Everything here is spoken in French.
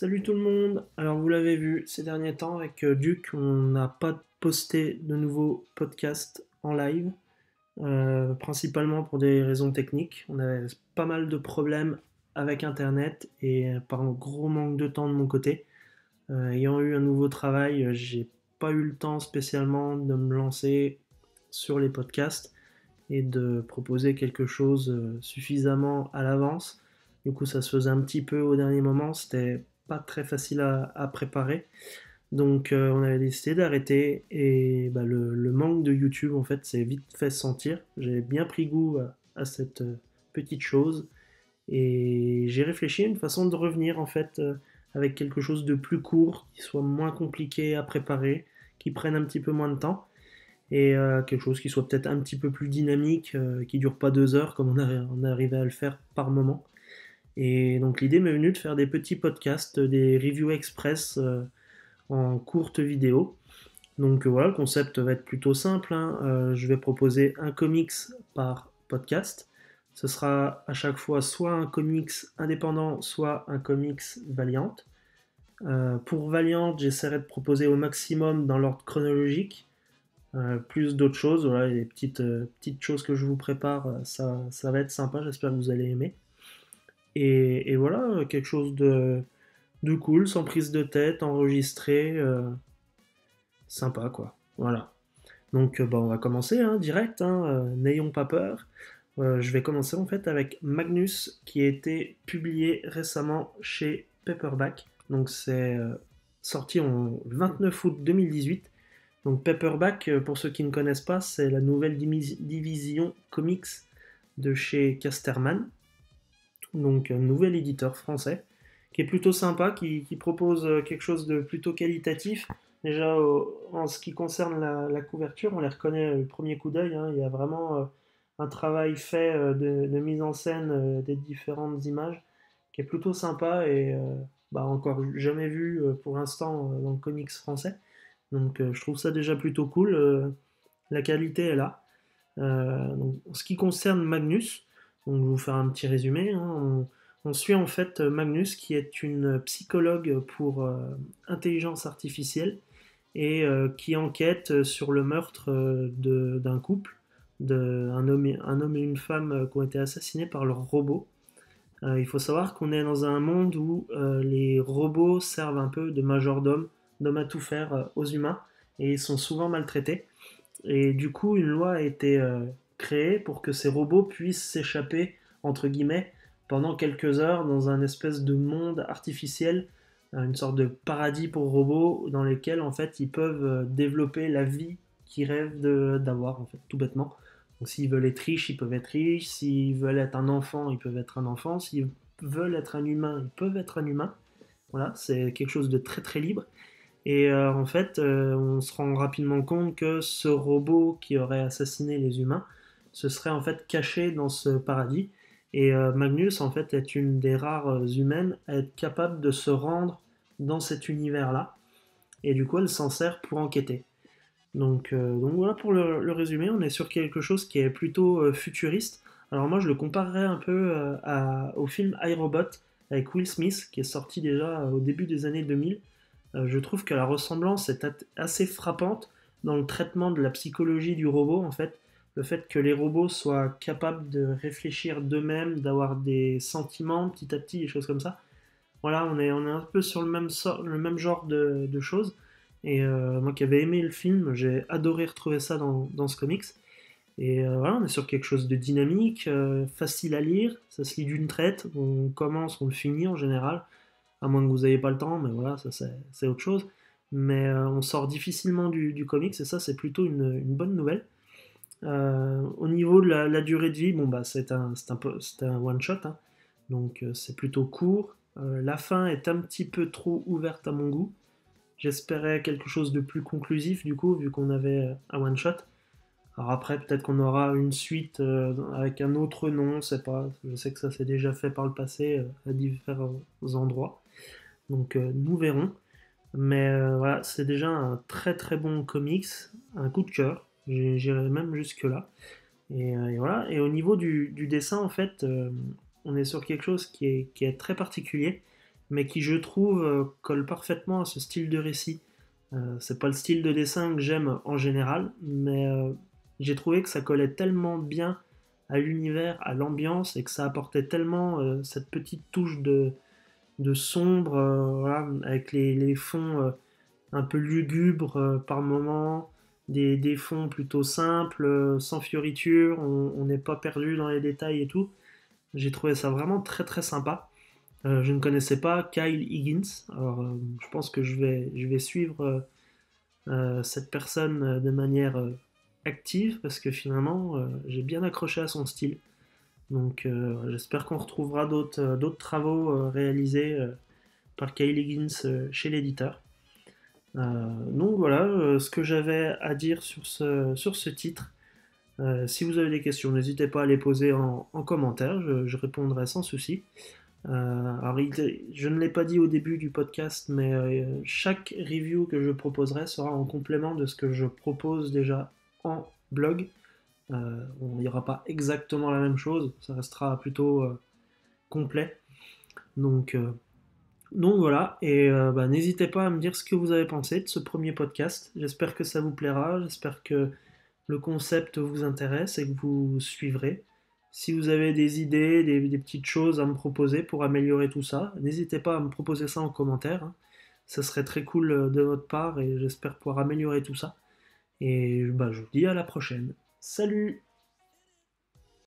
Salut tout le monde! Alors vous l'avez vu ces derniers temps avec Duc, on n'a pas posté de nouveaux podcasts en live, principalement pour des raisons techniques. On avait pas mal de problèmes avec Internet et par un gros manque de temps de mon côté. Ayant eu un nouveau travail, j'ai pas eu le temps spécialement de me lancer sur les podcasts et de proposer quelque chose suffisamment à l'avance. Du coup, ça se faisait un petit peu au dernier moment, c'était pas très facile à préparer. Donc, on avait décidé d'arrêter et bah, le manque de YouTube, en fait, s'est vite fait sentir. J'ai bien pris goût à cette petite chose et j'ai réfléchi à une façon de revenir, en fait, avec quelque chose de plus court, qui soit moins compliqué à préparer, qui prenne un petit peu moins de temps et quelque chose qui soit peut-être un petit peu plus dynamique, qui dure pas 2 heures comme on arrivait à le faire par moment. Et donc l'idée m'est venue de faire des petits podcasts, des reviews express en courte vidéo. Donc voilà, le concept va être plutôt simple, hein. Je vais proposer un comics par podcast. Ce sera à chaque fois soit un comics indépendant, soit un comics Valiant. Pour Valiant, j'essaierai de proposer au maximum dans l'ordre chronologique. Plus d'autres choses, voilà, les petites choses que je vous prépare, ça va être sympa, j'espère que vous allez aimer. Et voilà, quelque chose de cool, sans prise de tête, enregistré, sympa quoi. Voilà. Donc bah, on va commencer hein, direct, hein, n'ayons pas peur. Je vais commencer en fait avec Magnus qui a été publié récemment chez Paperback. Donc c'est sorti en 29 août 2018. Donc Paperback, pour ceux qui ne connaissent pas, c'est la nouvelle division comics de chez Casterman, donc un nouvel éditeur français, qui est plutôt sympa, qui propose quelque chose de plutôt qualitatif. Déjà, en ce qui concerne la couverture, on les reconnaît au premier coup d'œil, hein. Il y a vraiment un travail fait de mise en scène des différentes images, qui est plutôt sympa et bah, encore jamais vu pour l'instant dans le comics français. Donc je trouve ça déjà plutôt cool. La qualité est là. Donc, en ce qui concerne Magnus, donc, je vais vous faire un petit résumé, hein. On suit en fait Magnus qui est une psychologue pour intelligence artificielle et qui enquête sur le meurtre d'un couple, un homme et une femme qui ont été assassinés par leurs robots. Il faut savoir qu'on est dans un monde où les robots servent un peu de majordome, d'homme à tout faire aux humains, et ils sont souvent maltraités. Et du coup, une loi a été créée pour que ces robots puissent s'échapper, entre guillemets, pendant quelques heures dans un espèce de monde artificiel, une sorte de paradis pour robots, dans lequel en fait ils peuvent développer la vie qu'ils rêvent d'avoir, en fait, tout bêtement. Donc s'ils veulent être riches, ils peuvent être riches, s'ils veulent être un enfant, ils peuvent être un enfant, s'ils veulent être un humain, ils peuvent être un humain. Voilà, c'est quelque chose de très très libre. Et en fait, on se rend rapidement compte que ce robot qui aurait assassiné les humains se serait en fait caché dans ce paradis. Et Magnus, en fait, est une des rares humaines à être capable de se rendre dans cet univers-là. Et du coup, elle s'en sert pour enquêter. Donc voilà pour le résumé, on est sur quelque chose qui est plutôt futuriste. Alors moi, je le comparerais un peu au film iRobot avec Will Smith, qui est sorti déjà au début des années 2000. Je trouve que la ressemblance est assez frappante dans le traitement de la psychologie du robot, en fait. Le fait que les robots soient capables de réfléchir d'eux-mêmes, d'avoir des sentiments petit à petit, des choses comme ça. Voilà, on est un peu sur le même genre de choses. Et moi qui avais aimé le film, j'ai adoré retrouver ça dans ce comics. Et voilà, on est sur quelque chose de dynamique, facile à lire, ça se lit d'une traite, on commence, on le finit en général à moins que vous n'ayez pas le temps, mais voilà, ça c'est autre chose. Mais on sort difficilement du comics, et ça c'est plutôt une bonne nouvelle. Au niveau de la durée de vie, bon bah c'est un one shot, hein. Donc c'est plutôt court. La fin est un petit peu trop ouverte à mon goût. J'espérais quelque chose de plus conclusif du coup, vu qu'on avait un one shot. Alors après, peut-être qu'on aura une suite avec un autre nom, c'est pas. Je sais que ça s'est déjà fait par le passé à différents endroits. Donc nous verrons. Mais voilà, c'est déjà un très très bon comics, un coup de cœur. J'irai même jusque là. Et voilà. Et au niveau du dessin, en fait, on est sur quelque chose qui est très particulier. mais qui je trouve colle parfaitement à ce style de récit. C'est pas le style de dessin que j'aime en général, mais j'ai trouvé que ça collait tellement bien à l'univers, à l'ambiance, et que ça apportait tellement cette petite touche de sombre, voilà, avec les fonds un peu lugubres par moments, des fonds plutôt simples, sans fioritures, on n'est pas perdu dans les détails et tout. J'ai trouvé ça vraiment très très sympa. Je ne connaissais pas Kyle Higgins, alors je pense que je vais suivre cette personne de manière active parce que finalement j'ai bien accroché à son style. Donc j'espère qu'on retrouvera d'autres travaux réalisés par Kyle Higgins chez l'éditeur. Donc voilà ce que j'avais à dire sur ce titre. Si vous avez des questions, n'hésitez pas à les poser en commentaire, je répondrai sans souci. Alors, je ne l'ai pas dit au début du podcast, mais chaque review que je proposerai sera en complément de ce que je propose déjà en blog. Il n'y aura pas exactement la même chose, ça restera plutôt complet. Donc, euh, donc voilà, et bah, n'hésitez pas à me dire ce que vous avez pensé de ce premier podcast. J'espère que ça vous plaira, j'espère que le concept vous intéresse et que vous suivrez. Si vous avez des idées, des petites choses à me proposer pour améliorer tout ça, n'hésitez pas à me proposer ça en commentaire, hein. Ça serait très cool de votre part et j'espère pouvoir améliorer tout ça. Et bah, je vous dis à la prochaine. Salut!